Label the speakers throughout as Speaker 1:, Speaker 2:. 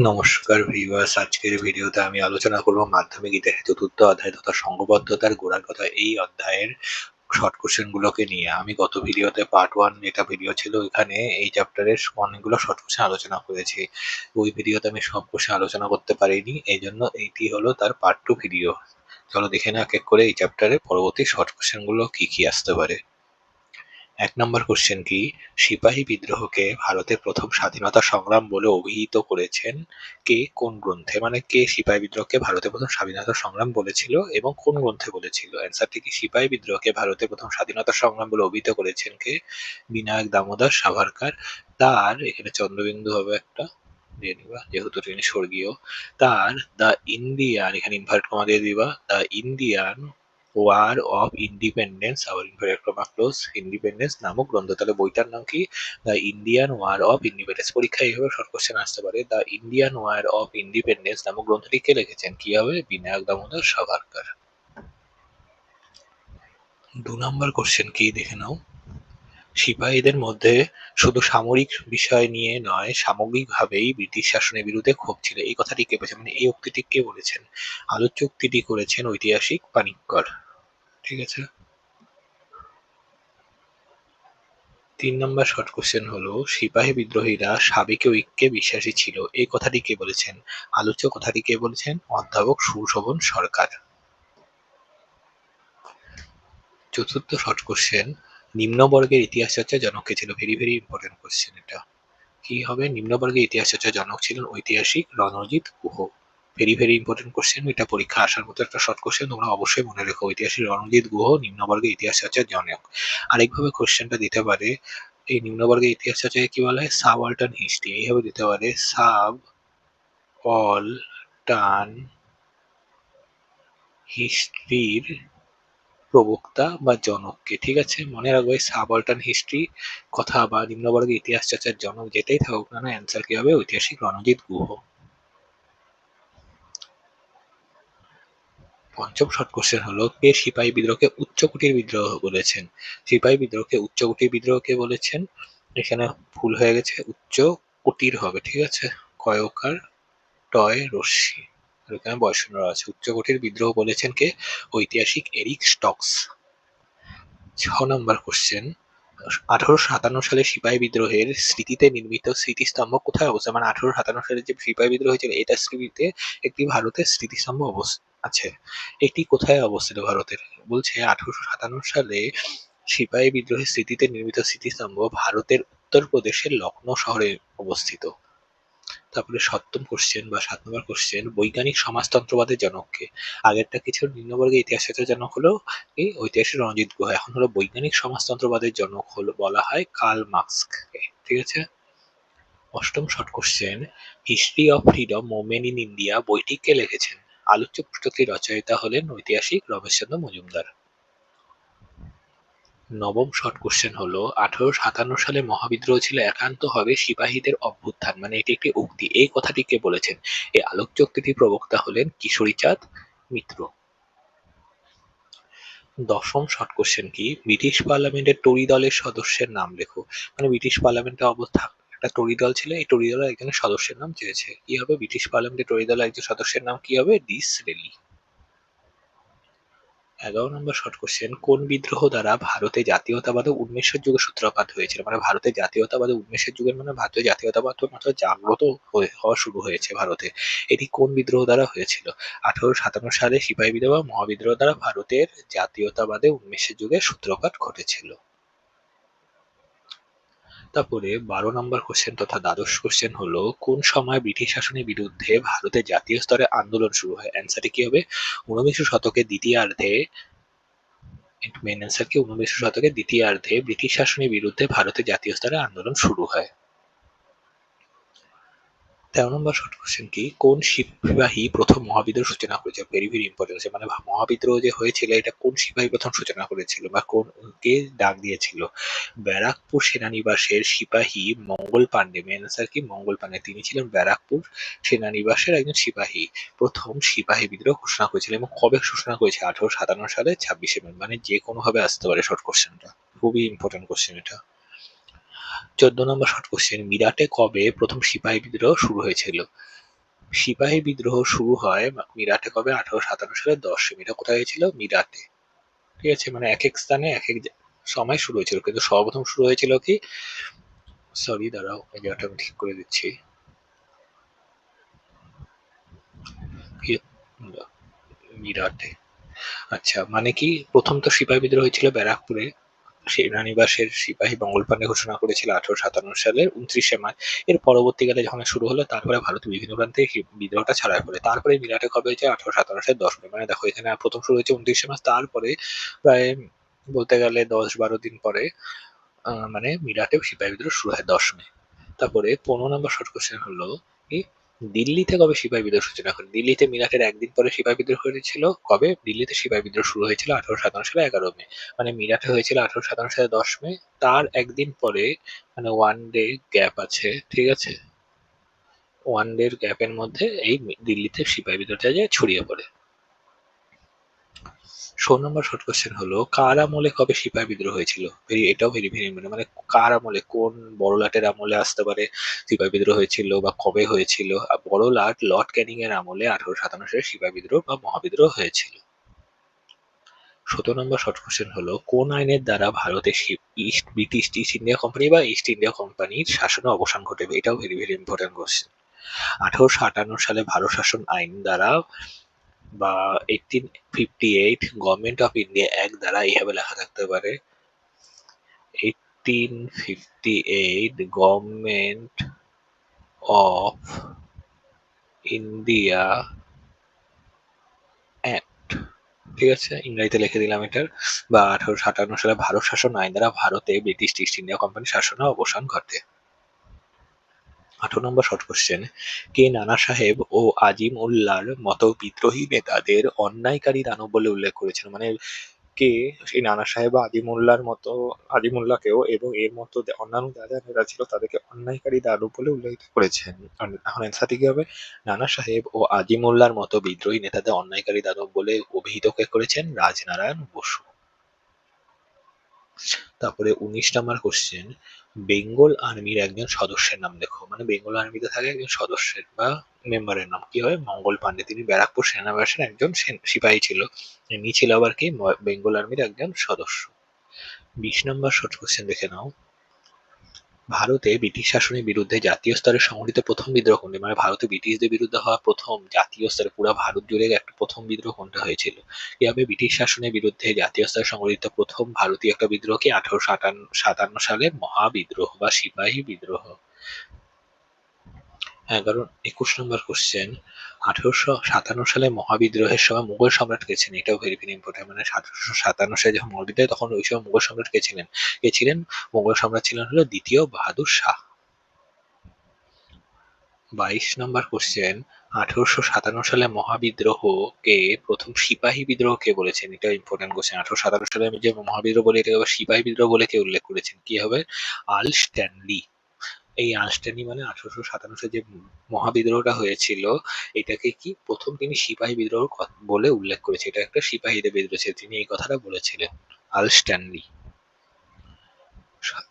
Speaker 1: নমস্কার ভিউয়ার্স, আজকের ভিডিওতে আমি আলোচনা করব মাধ্যমিক ইতিহাসের চতুর্থ অধ্যায় তথা সংঘবদ্ধতার গোড়ার কথা। এই অধ্যায়ের শর্ট কোশ্চেন গুলোকে নিয়ে আমি গত ভিডিওতে পার্ট 1 যেটা ভিডিও ছিল এখানে এই চ্যাপ্টারের অনেকগুলো শর্ট কোশ্চেন আলোচনা করেছি। ওই ভিডিওতে আমি সব কোশ্চেন আলোচনা করতে পারিনি, এই জন্য এইটি হলো তার পার্ট 2 ভিডিও। চলো দেখে না এক এক করে এই চ্যাপ্টারের পরবর্তী শর্ট কোশ্চেন গুলো কি কি আসতে পারে। ১ নম্বর কোশ্চেন কি, সিপাহী বিদ্রোহকে ভারতের প্রথম স্বাধীনতা সংগ্রাম বলে অভিহিত করেছেন কে, কোন গ্রন্থে? মানে কে সিপাহী বিদ্রোহকে ভারতের প্রথম স্বাধীনতা সংগ্রাম বলেছিল এবং কোন গ্রন্থে বলেছিল? অ্যান্সারটি কি, সিপাহী বিদ্রোহকে ভারতের প্রথম স্বাধীনতা সংগ্রাম বলে অভিহিত করেছেন কে? বিনায়ক দামোদর সাভারকার। তার এখানে চন্দ্রবিন্দু হবে একটা দিয়ে দিবা যেহেতু তিনি স্বর্গীয়। তার দ্য ইন্ডিয়ান, এখানে ইনভার্ট কমা দিয়ে দিবা, the Indian war of independence, আবার ইনভার্টেড কমা ক্লোজ, ইন্ডিপেন্ডেন্স নামক গ্রন্থ। তাহলে বইটার নাম কি? The Indian war of independence. পরীক্ষায় এইভাবে শর্ট কোশ্চেন আসতে পারে। The Indian war of independence নামক গ্রন্থটি কে লিখেছেন? কি হবে? বিনায়ক দামোদর সাভারকার। ২ নম্বর কোশ্চেন কি দেখে নাও। সিপাহীদের মধ্যে শুধু সামরিক বিষয় নিয়ে নয়, সামগ্রিকভাবেই ব্রিটিশ শাসনের বিরুদ্ধে ক্ষোভ ছিল। এই কথাটি কে বলেছেন? মানে এই উক্তিটি কে বলেছেন? আলোচ্য উক্তিটি করেছেন ঐতিহাসিক পানিক্কর। ঠিক আছে। ৩ নম্বর শর্ট কোশ্চেন হলো, সিপাহী বিদ্রোহীরা সাবেক ঐক্যে বিশ্বাসী ছিল। এই কথাটি কে বলেছেন? আলোচ্য কথাটি কে বলেছেন? অধ্যাপক সুশোভন সরকার। চতুর্থ শর্ট কোশ্চেন, নিম্নবর্গের ইতিহাস চর্চার জনক কে ছিল? ভেরি ভেরি ইম্পর্টেন্ট কোশ্চেন এটা। কি হবে? নিম্নবর্গের ইতিহাস চর্চার জনক ছিলেন ঐতিহাসিক Ranajit Guha. Very very important question, এটা পরীক্ষা আসার মতো একটা শর্ট কোশ্চেন, তোমরা অবশ্যই মনে রেখো। ঐতিহাসিক রণজিৎ গুহ নিম্নবর্গের ইতিহাস চর্চার জনক। আরেকভাবে কোশ্চেনটা দিতে পারে, এই নিম্নবর্গের ইতিহাস চর্চাকে কি বলা হয়? Subaltern history. এইভাবে দিতে পারে, সাব অল টান হিস্ট্রির প্রবক্তা বা জনককে। ঠিক আছে, মনে রাখবে সাবঅল্টার্ন হিস্ট্রি কথা বা নিম্নবর্গের ইতিহাস চর্চার জনক যেটাই থাকুক না, অ্যান্সার কি হবে? ঐতিহাসিক রণজিৎ গুহ। পঞ্চম শর্ট কোশ্চেন হলো, কে সিপাহী বিদ্রোহকে উচ্চকোটির বিদ্রোহ বলেছেন? সিপাহী বিদ্রোহকে উচ্চকোটির বিদ্রোহ কে বলেছেন? এখানে ভুল হয়ে গেছে, উচ্চ কোটির হবে। ঠিক আছে, কয়কার টয় রশ্মি, আর এখানে বয়সূন্য আছে। উচ্চকোটির বিদ্রোহ বলেছেন কে? ঐতিহাসিক এরিক স্টকস। ৬ নম্বর কোশ্চেন, ১৮৫৭ সালে সিপাহী বিদ্রোহের স্মৃতিতে নির্মিত স্মৃতিস্তম্ভ কোথায় অবস্থিত? মানে ১৮৫৭ সালে যে সিপাহী বিদ্রোহ হয়েছিল এটার স্মৃতিতে একটি ভারতের স্মৃতিস্তম্ভ আছে। এটি কোথায় অবস্থিত ভারতের? বলছে ১৮৫৭ সালে সিপাহী বিদ্রোহের স্মৃতিতে নির্মিত স্মৃতিস্তম্ভ ভারতের উত্তরপ্রদেশের লখনৌ শহরে অবস্থিত। তারপরে ৭ম কোশ্চেন বা ৭ নম্বর কোশ্চেন, বৈজ্ঞানিক সমাজতন্ত্রবাদের জনক কে? আগেরটা কি ছিল? নিম্নবর্গের ইতিহাস চর্চার জনক হলো এই ঐতিহাসিক রণজিৎ গুহ। এখন হলো বৈজ্ঞানিক সমাজতন্ত্রবাদের জনক হলো বলা হয় কার্ল মার্ক্সকে। ঠিক আছে। ৮ম short question, history of freedom movement in India বইটি কে লিখেছেন? আলোচ্য পুস্তকটির রচয়িতা হলেন ঐতিহাসিক রমেশচন্দ্র মজুমদার। ৯ম শর্ট কোশ্চেন হলো, ১৮৫৭ সালে মহাবিদ্রোহ ছিল একান্তভাবে সিপাহীদের অভ্যুত্থান, মানে এটি একটি উক্তি। এই কথাটি কে বলেছেন? এই আলোচ্য উক্তিটির প্রবক্তা হলেন কিশোরীচাঁদ মিত্র। ১০ম শর্ট কোশ্চেন কি, ব্রিটিশ পার্লামেন্টের টরি দলের সদস্যের নাম লেখো। মানে ব্রিটিশ পার্লামেন্টে একটা টরি দল ছিল, এই টরি দলের একজন সদস্যের নাম চেয়েছে। কি হবে? ব্রিটিশ পার্লামেন্টের টরি দলের একজন সদস্যের নাম কি হবে? ডিসরেলি। ১১ নম্বর শর্ট কোশ্চেন, কোন বিদ্রোহ দ্বারা ভারতে জাতীয়তাবাদের উন্মেষের যুগে সূত্রপাত হয়েছিল? মানে ভারতে জাতীয়তাবাদের উন্মেষের যুগের মানে ভারতীয় জাতীয়তাবাদ তো মাত্র জাগ্রত হওয়া শুরু হয়েছে ভারতে। এটি কোন বিদ্রোহ দ্বারা হয়েছিল? ১৮৫৭ সালে সিপাহী বিদ্রোহ বা মহাবিদ্রোহ দ্বারা ভারতের জাতীয়তাবাদে উন্মেষের যুগে সূত্রপাত ঘটেছিল। তারপরে ১২ নম্বর কোশ্চেন তথা দ্বাদশ কোশ্চেন হলো, কোন সময় ব্রিটিশ শাসনের বিরুদ্ধে ভারতে জাতীয় স্তরে আন্দোলন শুরু হয়? অ্যান্সারটি কি হবে? ঊনবিংশ শতকের দ্বিতীয়ার্ধে। মেন অ্যান্সার কি? ঊনবিংশ শতকের দ্বিতীয়ার্ধে ব্রিটিশ শাসনের বিরুদ্ধে ভারতে জাতীয় স্তরে আন্দোলন শুরু হয়। ১৩ নম্বর শর্ট কোশ্চেন কি, কোন সিপাহী প্রথম মহাবিদ্রোহ সূচনা করেছে? ভেরি ভেরি ইম্পর্টেন্ট, মানে মহাবিদ্রোহ যে হয়েছিল এটা কোন সিপাহী প্রথম সূচনা করেছিল বা কোন কে ডাক দিয়েছিল? ব্যারাকপুর সেনানিবাসের সিপাহী মঙ্গল পান্ডে। মেন অ্যান্সার কি? মঙ্গল পান্ডে। তিনি ছিলেন ব্যারাকপুর সেনানিবাসের একজন সিপাহী। প্রথম সিপাহী বিদ্রোহ ঘোষণা করেছিল এবং কবে ঘোষণা করেছে? ১৮৫৭ সালে ২৬শে মে। মানে যে কোনো ভাবে আসতে পারে শর্ট কোশ্চেনটা, খুবই ইম্পর্টেন্ট কোশ্চেন এটা। ১৪ নম্বর শর্ট কোশ্চেন, মিরাটে কবে প্রথম সিপাহী বিদ্রোহ শুরু হয়েছিল? সিপাহী বিদ্রোহ শুরু হয় মিরাটে কবে? 1857 সালের 10 মে। এটা কোথায় হয়েছিল? মিরাটে। ঠিক আছে, মানে এক এক স্থানে এক এক সময় শুরু হয়েছিল, কিন্তু সর্বপ্রথম শুরু হয়েছিল কি, সরি দাঁড়াও এই জায়গাটা আমি ঠিক করে দিচ্ছি। মিরাটে। আচ্ছা, মানে কি প্রথম তো সিপাহী বিদ্রোহ হয়েছিল ব্যারাকপুরে। সেনানিবাসের সিপাহী মঙ্গল পান্ডে ঘোষণা করেছিল 1857 সালের 29 মার্চ। এর পরবর্তীকালে যখন শুরু হলো, তারপরে ভারতের বিভিন্ন প্রান্তে বিদ্রোহটা ছড়ায় পড়ে। তারপরে মিরাটে কবে হয়েছে? 1857 সালের 10 মে। মানে দেখো এখানে প্রথম শুরু হয়েছে 29 মার্চ, তারপরে প্রায় বলতে গেলে 10-12 দিন পরে মানে মিরাটে সিপাহী বিদ্রোহ শুরু হয় 10 মে। তারপরে 15 নম্বর শর্ট কোশ্চেন হলো কি, দিল্লিতে কবে সিপাহী বিদ্রোহ সূচনা করে? দিল্লিতে মিরাটের একদিন পরে সিপাহী বিদ্রোহ হয়েছিল। কবে? দিল্লিতে সিপাহী বিদ্রোহ শুরু হয়েছিল 1857 সালে 11 মে। মানে মিরাটে হয়েছিল 1857 সালে 10 মে, তার একদিন পরে, মানে ওয়ান ডে গ্যাপ আছে, ঠিক আছে, ওয়ান ডে গ্যাপের মধ্যে এই দিল্লিতে সিপাহী বিদ্রোহটা যায় ছড়িয়ে পড়ে। 16 নম্বর শর্ট কোশ্চেন হলো, কার আমলে কবে সিপাহী বিদ্রোহ হয়েছিল? এটাও ভেরি ভেরি মানে কার আমলে, কোন বড়লাটের আমলে আসতে পারে সিপাহী বিদ্রোহ হয়েছিল বা কবে হয়েছিল? বড়লাট লর্ড ক্যানিং এর আমলে 1857 সালে সিপাহী বিদ্রোহ বা মহাবিদ্রোহ হয়েছিল। 17 নম্বর শর্ট কোশ্চেন হলো, কোন আইনের দ্বারা ভারতে ব্রিটিশ ইস্ট ইন্ডিয়া কোম্পানি বা ইস্ট ইন্ডিয়া কোম্পানির শাসনে অবসান ঘটবে? এটাও ভেরি ভেরি ইম্পর্টেন্ট কোশ্চেন। 1858 সালে ভারত শাসন আইন দ্বারা বা 1858 গভর্নমেন্ট অফ ইন্ডিয়া অ্যাক্ট দ্বারা এইভাবে লেখা থাকতে পারে, 1858 গভর্নমেন্ট অফ ইন্ডিয়া অ্যাক্ট। ঠিক আছে, ইংরেজিতে লিখে দিলাম এটার। বা 1857 সালে ভারত শাসন আইন দ্বারা ভারতে ব্রিটিশ ইস্ট ইন্ডিয়া কোম্পানির শাসনের অবসান ঘটে। 18 নম্বর শর্ট কোশ্চেন, কে নানা সাহেব ও আজিম উল্লাহর মতো বিদ্রোহী নেতাদের অন্যায়কারী দানব বলে উল্লেখ করেছেন? মানে কে সেই নানা সাহেব বা আজিমুল্লাহর মতো, আজিমুল্লাহকেও এবং এর মতো অন্যান্য যারা নেতা ছিল তাদেরকে অন্যায়কারী দানব বলে উল্লেখ করেছেন? এখন অ্যান্সারটি কি হবে? নানা সাহেব ও আজিমুল্লাহর মতো বিদ্রোহী নেতাদের অন্যায়কারী দানব বলে অভিহিত কে করেছেন? রাজনারায়ণ বসু। তারপরে 19 নম্বর কোশ্চেন, বেঙ্গল আর্মির একজন সদস্যের নাম লেখো। মানে বেঙ্গল আর্মিতে থাকে একজন সদস্যের বা মেম্বারের নাম কি হবে? মঙ্গল পান্ডে। তিনি ব্যারাকপুর সেনানিবাসের একজন সিপাহী ছিল। ইনি ছিল আবার কি বেঙ্গল আর্মির একজন সদস্য। 20 নম্বর শর্ট কোশ্চেন দেখে নাও, ভারতে ব্রিটিশ শাসনের বিরুদ্ধে জাতীয় স্তরে সংঘটিত প্রথম বিদ্রোহ কোনটি? মানে ভারতে ব্রিটিশদের বিরুদ্ধে হওয়া প্রথম জাতীয় স্তরে পুরো ভারত জুড়ে একটা প্রথম বিদ্রোহ কোনটা হয়েছিল? কিভাবে ব্রিটিশ শাসনের বিরুদ্ধে জাতীয় স্তরে সংঘটিত প্রথম ভারতীয় একটা বিদ্রোহ কি? 1857 সালের মহাবিদ্রোহ বা সিপাহী বিদ্রোহ। 21 নম্বর কোশ্চেন, 1857 সালে মহাবিদ্রোহের সময় মুঘল সম্রাট কে ছিলেন? এটাও ভেরি ভেরি ইম্পর্টেন্ট। মানে 1857 সালে যখন মহাবিদ্রোহ, তখন ওই সময় মুঘল সম্রাট কে ছিলেন? কে ছিলেন? মুঘল সম্রাট ছিলেন হলো দ্বিতীয় বাহাদুর শাহ। 22 নম্বর কোশ্চেন, 1857 সালে মহাবিদ্রোহ কে প্রথম সিপাহী বিদ্রোহ কে বলেছেন? এটা ইম্পর্টেন্ট কোশ্চেন। 1857 সালে আমি যে মহাবিদ্রোহ বলে এটাকে আবার সিপাহী বিদ্রোহ বলে কে উল্লেখ করেছেন? কি হবে? আল স্ট্যানলি। এই আনস্টানি মানে 1857 যে মহাবিদ্রোহটা হয়েছিল, এটাকে কি প্রথম তিনি সিপাহী বিদ্রোহ বলে উল্লেখ করেছে। এটা একটা সিপাহীদের বিদ্রোহ ছিল, তিনি এই কথাটা বলেছিলেন, আল স্ট্যানলি।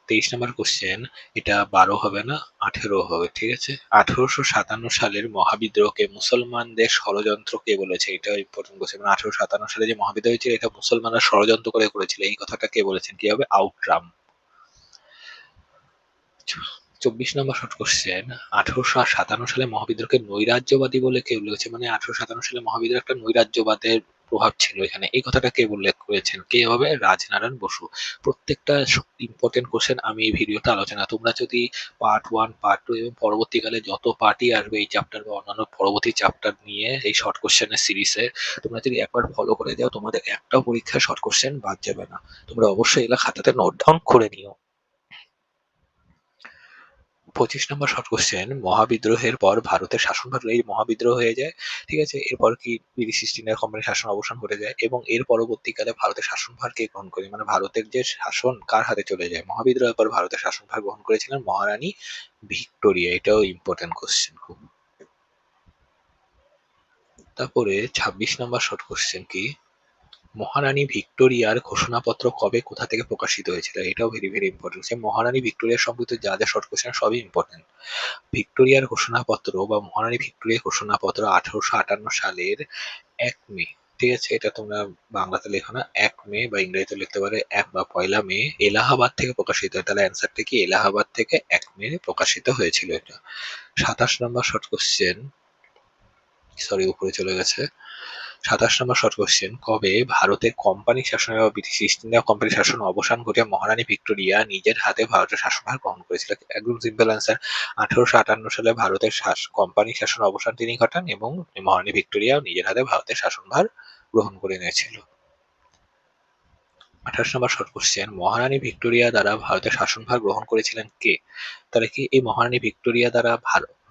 Speaker 1: 23 নম্বর কোশ্চেন, এটা 12 হবে না, 18 হবে, ঠিক আছে। 1857 সালের মহাবিদ্রোহকে মুসলমানদের ষড়যন্ত্র কে বলেছে? এটা ইম্পর্টেন্ট কোশ্চেন। মানে 1857 সালে যে মহাবিদ্রোহ হয়েছিল, এটা মুসলমানরা ষড়যন্ত্র করে করেছিল, এই কথাটা কে বলেছেন? কি হবে? আউটরাম। 24 নম্বর শর্ট কোশ্চেন, 1857 সালে মহাবিদ্রোহকে নৈরাজ্যবাদী বলে কে উল্লেখ করেছে? মানে 1857 সালে মহাবিদ্রোহ একটা নৈরাজ্যবাদের প্রভাব ছিল এখানে, এই কথাটা কে উল্লেখ করেছেন? কে হবে? রাজনারায়ণ বসু। প্রত্যেকটা ইম্পর্টেন্ট কোশ্চেন আমি এই ভিডিওতে আলোচনা, তোমরা যদি পার্ট 1, পার্ট 2 এবং পরবর্তীকালে যত পার্টই আসবে এই চ্যাপ্টার বা অন্যান্য পরবর্তী চ্যাপ্টার নিয়ে এই শর্ট কোশ্চেনের সিরিজে, তোমরা যদি একবার ফলো করে যাও, তোমাদের একটাও পরীক্ষায় শর্ট কোশ্চেন বাদ যাবে না। তোমরা অবশ্যই এগুলা খাতাতে নোট ডাউন করে নিও। 25 নম্বর শর্ট কোশ্চেন, মহাবিদ্রোহের পর ভারতের শাসনভার, এই মহাবিদ্রোহ হয়ে যায়, ঠিক আছে, এরপর কি ব্রিটিশ ইস্ট ইন্ডিয়া কোম্পানির শাসন অবসান ঘটে যায় এবং এর পরবর্তীকালে ভারতের শাসনভার কে গ্রহণ করে? মানে ভারতের যে শাসন কার হাতে চলে যায়? মহাবিদ্রোহের পর ভারতের শাসনভার গ্রহণ করেছিলেন মহারানী ভিক্টোরিয়া। এটাও ইম্পর্টেন্ট কোশ্চেন খুব। তারপরে 26 নম্বর শর্ট কোশ্চেন কি, মহারানী ভিক্টোরিয়ার ঘোষণাপত্র কবে কোথা থেকে প্রকাশিত হয়েছিল? এটাও ভেরি ভেরি ইম্পর্টেন্ট। মহারানী ভিক্টোরিয়ার সম্পর্কিত যা যা শর্ট কোশ্চেন সবই ইম্পর্টেন্ট। ভিক্টোরিয়ার ঘোষণাপত্র বা মহারানী ভিক্টোরিয়ার ঘোষণাপত্র 1858 সালের 1 মে, ঠিক আছে, এটা তোমরা বাংলাতে লেখো না, 1 মে বা ইংরেজিতে লিখতে পারে 1 বা 1 মে এলাহাবাদ থেকে প্রকাশিত হয়। তাহলে অ্যান্সারটা কি? এলাহাবাদ থেকে 1 মে প্রকাশিত হয়েছিল এটা। 27 নম্বর শর্ট কোশ্চেন, সরি উপরে চলে গেছে। 27 নম্বর শর্ট কোশ্চেন, কবে ভারতে কোম্পানি শাসনের বা ব্রিটিশ ইস্ট ইন্ডিয়া কোম্পানি শাসন অবসান ঘটিয়ে মহারানী ভিক্টোরিয়া নিজের হাতে ভারতের শাসনভার গ্রহণ করেছিল? একদম সিম্পল অ্যান্সার, 1858 সালে ভারতের কোম্পানি শাসন অবসান তিনি ঘটান এবং মহারানী ভিক্টোরিয়া নিজের হাতে ভারতের শাসনভার গ্রহণ করে নিয়েছিল। 28 নম্বর শর্ট কোশ্চেন, মহারানী ভিক্টোরিয়া দ্বারা ভারতের শাসনভার গ্রহণ করেছিলেন কে? তাহলে কি এই মহারানী ভিক্টোরিয়া দ্বারা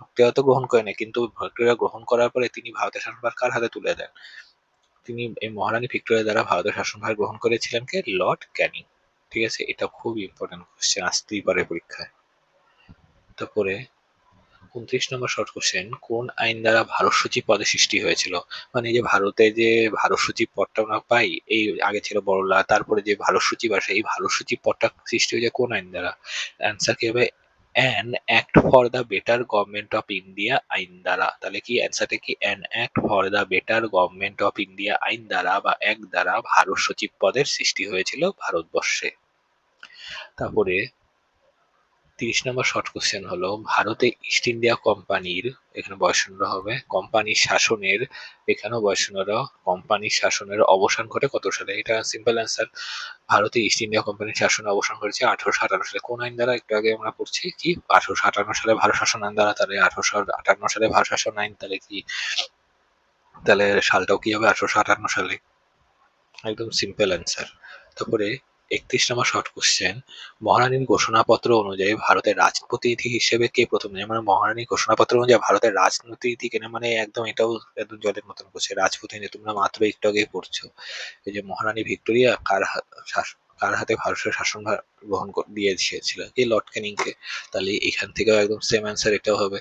Speaker 1: ভিক্টোরিয়া তো গ্রহণ করে না, কিন্তু ভিক্টোরিয়া গ্রহণ করার পরে তিনি ভারতের শাসনভার কার হাতে তুলে দেন? তিনি এই মহারানী ভিক্টোরিয়া দ্বারা ভারতের শাসনভার গ্রহণ করেছিলেন কে? লর্ড ক্যানিং। ঠিক আছে, এটা খুব ইম্পর্টেন্ট কোশ্চেন, আসতেই পারে পরীক্ষায়। তারপরে 29 নম্বর শর্ট কোশ্চেন, কোন আইন দ্বারা ভারত সচিব পদে সৃষ্টি হয়েছিল? মানে এই যে ভারতে যে ভারত সচিব পদটা আমরা পাই, এই আগে ছিল বড়লা, তারপরে যে ভারত সচিব আসে, এই ভারত সচিব পদটা সৃষ্টি হয়েছে কোন আইন দ্বারা? অ্যান্সার কি হবে? An act for the better government of India আইন দ্বারা। তাহলে কি অ্যান্সারটা কি? An act for the better government of India আইন দ্বারা বা অ্যাক্ট দ্বারা ভারত সচিব পদের সৃষ্টি হয়েছিল ভারতবর্ষে। তারপরে 30 নম্বর শর্ট কোশ্চেন হলো, ভারতে ইস্ট ইন্ডিয়া কোম্পানির, এখানে বয়শূন্য হবে, কোম্পানির শাসনের, এখানেও বয়শূন্য, কোম্পানির শাসনের অবসান ঘটে কত সালে? এটা সিম্পল অ্যান্সার, ভারতে ইস্ট ইন্ডিয়া কোম্পানির শাসনের অবসান ঘটেছে 1858 সালে। কোন আইন দ্বারা? একটু আগে আমরা পড়ছি কি 1858 সালে ভারত শাসন আইন দ্বারা। তাহলে 1858 সালে ভারত শাসন আইন, তাহলে কি, তাহলে সালটাও কি হবে? 1858 সালে। একদম সিম্পল অ্যান্সার। তারপরে 31 নম্বর শর্ট কোশ্চেন, মহারানীর ঘোষণাপত্র অনুযায়ী ভারতের রাজপ্রতিনিধি হিসেবে কে প্রথম? মানে মহারানীর ঘোষণাপত্র অনুযায়ী ভারতের রাজনীতি কেন, মানে একদম এটাও একদম জলের মতন করছে, রাজপ্রতিনিধি তোমরা মাত্র একটু আগে পড়ছো। এই যে মহারানী ভিক্টোরিয়া কার হাতে ভারতের শাসনভার গ্রহণ দিয়ে দিয়েছিল? এই লর্ড ক্যানিং কে। তাহলে এখান থেকেও একদম সেম অ্যান্সার এটাও হবে।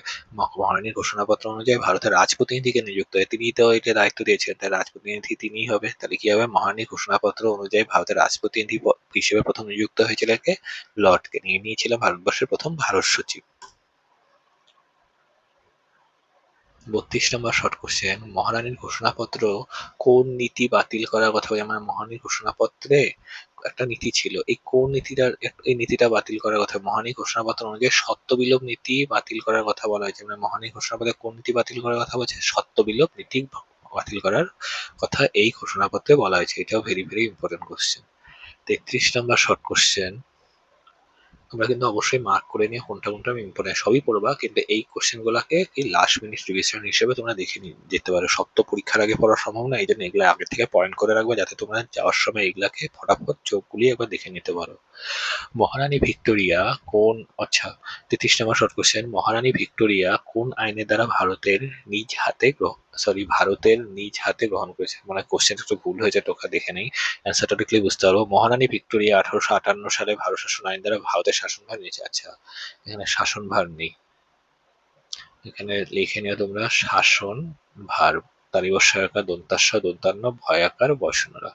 Speaker 1: মহারানীর ঘোষণাপত্র অনুযায়ী ভারতের রাজপ্রতিনিধিকে নিযুক্ত হয়, তিনি তো এটা দায়িত্ব দিয়েছেন, তাই রাজপ্রতিনিধি তিনিই হবে। তাহলে কি হবে? মহারানীর ঘোষণাপত্র অনুযায়ী ভারতের রাজপ্রতিনিধি হিসেবে প্রথম নিযুক্ত হয়েছিল কে? লর্ড ক্যানিং। ইনি ছিলেন ভারতবর্ষের প্রথম ভারত সচিব। 32 নম্বর শর্ট কোশ্চেন, মহারানীর ঘোষণাপত্র কোন নীতি বাতিল করার কথা বলে? আমার মহারানীর ঘোষণাপত্রে একটা নীতি ছিল, এই কোন নীতিটা, এই নীতিটা বাতিল করার কথা? মহারানীর ঘোষণাপত্র অনুযায়ী সত্য বিলোপ নীতি বাতিল করার কথা বলা হয়েছে। মানে মহারানীর ঘোষণাপত্রে কোন নীতি বাতিল করার কথা বলছে? সত্য বিলোপ নীতি বাতিল করার কথা এই ঘোষণাপত্রে বলা হয়েছে। এটাও ভেরি ভেরি ইম্পর্টেন্ট কোশ্চেন। 33 নম্বর শর্ট কোশ্চেন, তোমরা কিন্তু অবশ্যই মার্ক করে নিয়ে কোনটা কোনটা ইম্পর্টেন্ট সবই পড়বা, কিন্তু এই কোশ্চেন গুলাকে এই লাস্ট মিনিট রিভিশন হিসেবে তোমরা দেখে যেতে পারো। সব তো পরীক্ষার আগে পড়া সম্ভব না, এই জন্য এগুলো আগে থেকে পয়েন্ট করে রাখবে যাতে তোমরা যাওয়ার সময় এগুলাকে ফটাফট চোখ বুলিয়ে একবার দেখে নিতে পারো। মহারানী ভিক্টোরিয়া কোন, আচ্ছা 33 নম্বর শর্ট কোশ্চেন, মহারানী ভিক্টোরিয়া কোন আইনের দ্বারা ভারতের নিজ হাতে গ্রহণ করেছে? মানে কোশ্চেন একটু ভুল হয়েছে, টোকা দেখে নেই, অ্যান্সারটা দেখলে বুঝতে পারবো। মহারানী ভিক্টোরিয়া 1858 সালে ভারত শাসন আইন দ্বারা ভারতের শাসনভার নিয়েছে। আচ্ছা, এখানে শাসনভার নেই, এখানে লিখে নিও তোমরা শাসন ভার, তালিবস্বয়কার দন্তাস্ব দন্তান্ন ভয়াকার বয়সনরা।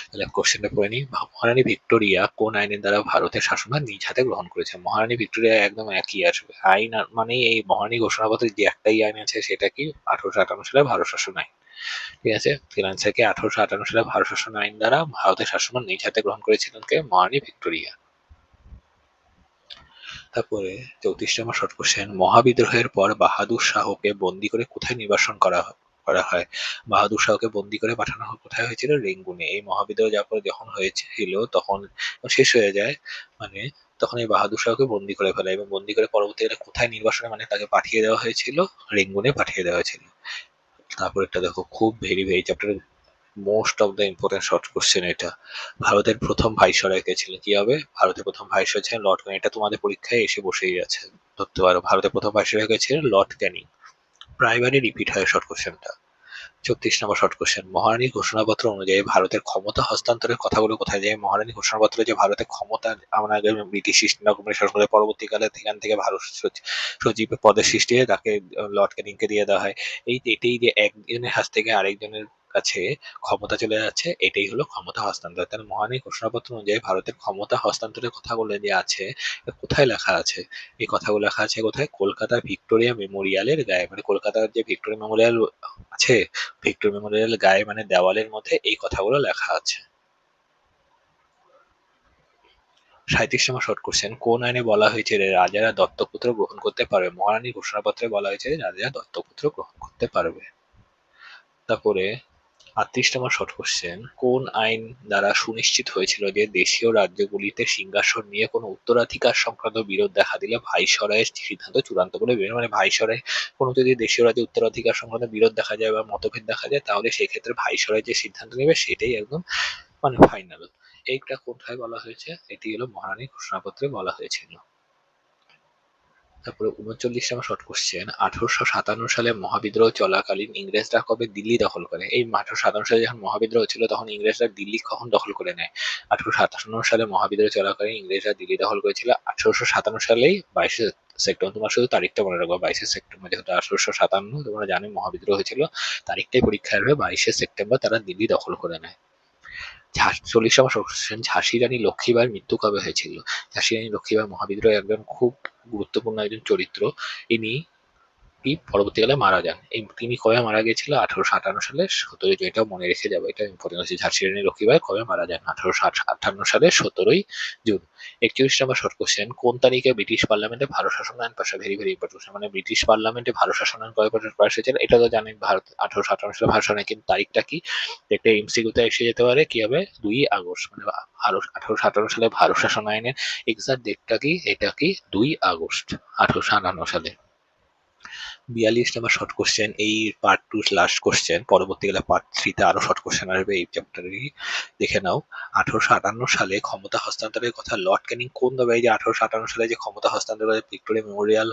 Speaker 1: তাহলে কোশ্চেনটা পড়ে নি, মহারানী ভিক্টোরিয়া কোন আইনের দ্বারা ভারতের শাসনভার নিজ হাতে গ্রহণ করেছে? মহারানী ভিক্টোরিয়া একদম একই আসবে আইন, মানে এই মহারানী ঘোষণাপত্রে যে একটাই আইন আছে সেটা কি? 1858 সালে ভারত শাসন আইন। ঠিক আছে, ফ্রিল্যান্সারকে 1858 সালে ভারত শাসন আইন দ্বারা ভারতের শাসনভার নিজ হাতে গ্রহণ করেছিলেন কে? মহারানী ভিক্টোরিয়া। তারপরে 34 নম্বর শর্ট কোশ্চেন, মহাবিদ্রোহের পর বাহাদুর শাহকে বন্দি করে কোথায় নির্বাসন করা হয়? বাহাদুর শাহকে বন্দি করে পাঠানো কোথায় হয়েছিল? রেঙ্গুনে। এই মহাবিদ্রোহ যখন হয়েছিল তখন শেষ হয়ে যায়, মানে তখন এই বাহাদুর শাহকে বন্দি করে ফেলে এবং বন্দি করে পরবর্তীকালে কোথায় নির্বাসনে, মানে তাকে পাঠিয়ে দেওয়া হয়েছিল, রেঙ্গুনে পাঠিয়ে দেওয়া হয়েছিল। তারপর এটা দেখো, খুব very very chapter, most of the important short question এটা। ভারতের প্রথম ভাইসরয় কে ছিলেন? কি হবে? ভারতের প্রথম ভাইসরয় ছিলেন লর্ড ক্যানিং। এটা তোমাদের পরীক্ষায় এসে বসেই আছে, ধরতে পারো। ভারতের প্রথম ভাইসরয় কে ছিলেন? লর্ড ক্যানিং। প্রাইমারি রিপিট হয় শর্ট কোশ্চেনটা। 34 নম্বর শর্ট কোশ্চেন, মহারানীর ঘোষণাপত্র অনুযায়ী ভারতের ক্ষমতা হস্তান্তরের কথাগুলো কোথায় যায়? মহারানীর ঘোষণাপত্রে যে ভারতের ক্ষমতা, আমরা আগে ব্রিটিশ ইস্ট ইন্ডিয়া কোম্পানি শাসন করে পরবর্তীকালে সেখান থেকে ভারত সচিব পদের সৃষ্টি হয়ে তাকে লর্ড ক্যানিংকে দিয়ে দেওয়া হয়। এটাই যে একজনের হাত থেকে আরেকজনের কাছে ক্ষমতা চলে যাচ্ছে, এটাই হলো ক্ষমতা হস্তান্তর। তাহলে মহান এই ঘোষণাপত্র অনুযায়ী ভারতের ক্ষমতা হস্তান্তরের কথাগুলো যে আছে কোথায় লেখা আছে, এই কথাগুলো লেখা আছে কোথায়, কলকাতার ভিক্টোরিয়া মেমোরিয়ালের গায়ে, মানে কলকাতার যে ভিক্টোরিয়া মেমোরিয়াল আছে, ভিক্টোরিয়া মেমোরিয়াল গায়ে মানে দেওয়ালের মধ্যে এই কথাগুলো লেখা আছে। ৩৭ নম্বর শর্ট কোশ্চেন, কোন আইনে বলা হয়েছে যে রাজারা দত্তকপুত্র গ্রহণ করতে পারবে? মহারানীর ঘোষণাপত্রে বলা হয়েছে যে রাজারা দত্তকপুত্র গ্রহণ করতে পারবে। তারপরে ৩৮ নম্বর শর্ট কোশ্চেন, কোন আইন দ্বারা সুনিশ্চিত হয়েছিল যে দেশীয় রাজ্যগুলিতে সিংহাসন নিয়ে কোনো উত্তরাধিকার সংক্রান্ত বিরোধ দেখা দিলে ভাইসরয়ের সিদ্ধান্ত চূড়ান্ত বলে মানে ভাইসরয় কোনো যদি দেশীয় রাজ্যে উত্তরাধিকার সংক্রান্ত বিরোধ দেখা যায় বা মতভেদ দেখা যায়, তাহলে সেই ক্ষেত্রে ভাইসরয় যে সিদ্ধান্ত নেবে সেটাই একদম মানে ফাইনাল। এইটা কোথায় বলা হয়েছে? এটি হলো মহারানীর ঘোষণাপত্রে বলা হয়েছিল। তারপরে ৩৯ নম্বর শর্ট কোশ্চেন, ১৮৫৭ সালে মহাবিদ্রোহ চলাকালীন ইংরেজরা কবে দিল্লি দখল করে? এই ১৮৫৭ সালে যখন মহাবিদ্রোহ ছিল তখন ইংরেজরা দিল্লি কখন দখল করে নেয়? ১৮৫৭ সালে মহাবিদ্রোহ চলাকালীন ইংরেজরা দিল্লি দখল করেছিল ১৮৫৭ সালেই ২২শে সেপ্টেম্বর। তোমার শুধু তারিখটা মনে রাখবো, ২২শে সেপ্টেম্বর, যেহেতু ১৮৫৭ তোমরা জানো মহাবিদ্রোহ হয়েছিল, তারিখটাই পরীক্ষায় আসবে, ২২শে সেপ্টেম্বর তারা দিল্লি দখল করে নেয়। ৪০ নম্বর কোশ্চেন, ঝাঁসি রানী লক্ষ্মীবাঈর মৃত্যু কবে হয়েছিল? ঝাঁসি রানী লক্ষ্মীবাঈ মহাবিদ্রোহের একজন খুব গুরুত্বপূর্ণ একজন চরিত্র। ইনি পরবর্তীকালে মারা যান। তিনি কবে মারা গিয়েছিল? ১৮৫৮ সালে ১৭ই জুন। এটাও মনে রেখে যাবো, এটা ইম্পর্টেন্ট আছে। ঝাঁসি রানী লক্ষ্মীবাঈ কবে মারা যান? ১৮৫৮ সালে ১৭ই জুন। ৩১ নম্বর শর্ট কোশ্চেন, কোন তারিখে ব্রিটিশ পার্লামেন্টে ভারত শাসন আইন পাশ হয়? Very very important. মানে ব্রিটিশ পার্লামেন্টে ভারত শাসন আইন কবে পাশ হয়েছিল এটা তো জানেন, ভারত ১৮৫৮ সালে ভারত শাসন আইন, কিন্তু তারিখটা কি একটা এমসিকিউতে এসে যেতে পারে, কি হবে? ২ আগস্ট। মানে ১৮৫৮ সালে ভারত শাসন আইনের এক্সাক্ট ডেটটা কি? এটা কি ২ আগস্ট ১৮৫৮ সালে। ৪২ নম্বর শর্ট কোশ্চেন, এই পার্ট 2 লাস্ট কোশ্চেন, পরবর্তীকালে পার্ট 3 তে আরো শর্ট কোশ্চেন আসবে এই চ্যাপ্টারেরই, দেখে নাও। ১৮৫৮ সালে ক্ষমতা হস্তান্তরের কথা লর্ড ক্যানিং কোন দরবারে, যে ১৮৫৮ সালে যে ক্ষমতা হস্তান্তর করে ভিক্টোরিয়া মেমোরিয়াল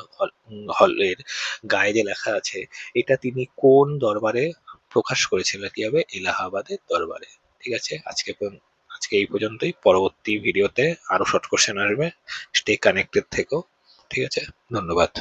Speaker 1: হলের গায়ে যে লেখা আছে, এটা তিনি কোন দরবারে প্রকাশ করেছিলেন? কি হবে? এলাহাবাদের দরবারে। ঠিক আছে, আজকে এই পর্যন্তই। পরবর্তী ভিডিওতে আরো শর্ট কোশ্চেন আসবে, স্টে কানেক্টেড থেকো। ঠিক আছে, ধন্যবাদ।